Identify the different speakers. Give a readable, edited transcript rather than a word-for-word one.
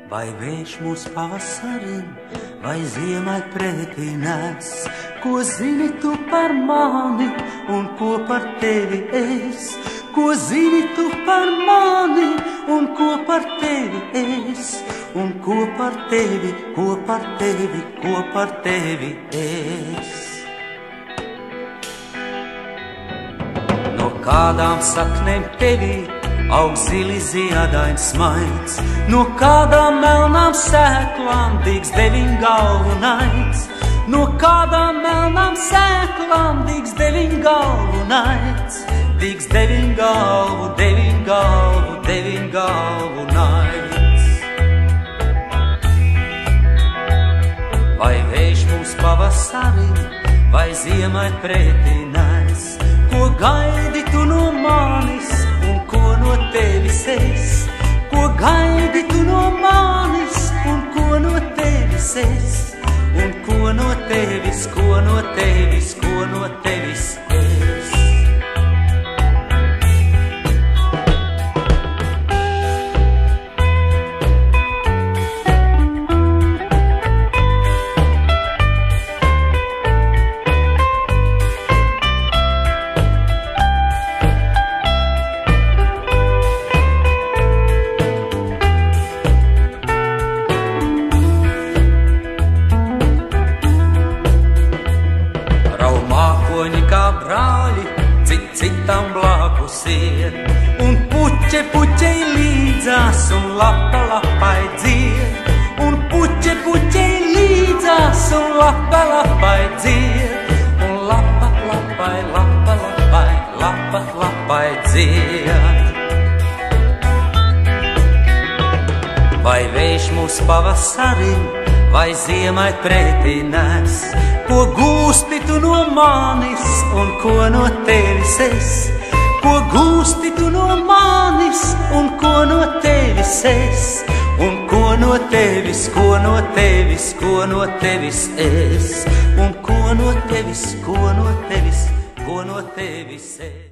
Speaker 1: Vai vējš mūs pavasarim, vai ziemai pretī nes? Ko zini tu par mani un ko par tevi es? Ko zini tu par mani un ko par tevi es? Un ko par tevi, ko par tevi, ko par tevi es? No kādām saknēm tevī aug zili ziedains smaids, no kādām melnām sēklām dīgs deviņgalvu naids, no kādām melnām sēklām dīgs deviņgalvu naids, dīgs deviņgalvu, deviņgalvu, deviņgalvu naids. Vai vējš mūs pavasarim, vai ziemai pretī nes? Ko gaidi tu no manis un ko no tevis es? Ko gaidi tu no manis un ko no tevis es? Un ko no tevis, ko no tevis, ko no tevis es? Brāļi, citam blakus iet, un puķe puķei līdzās, un lapa lapai dzied, un puķe puķei līdzās, un lapa lapai dzied, un lapa lapai, lapa lapai, lapa lapai dzied. Vai vējš mūs pavasarim, vai ziemai pretī nes? Ko gūsti tu no manis un ko no tevis es? Ko gūsti tu no manis un ko no tevis es? Un ko no tevis, ko no tevis, ko no tevis es? Un ko no tevis, ko no tevis, ko no tevis es?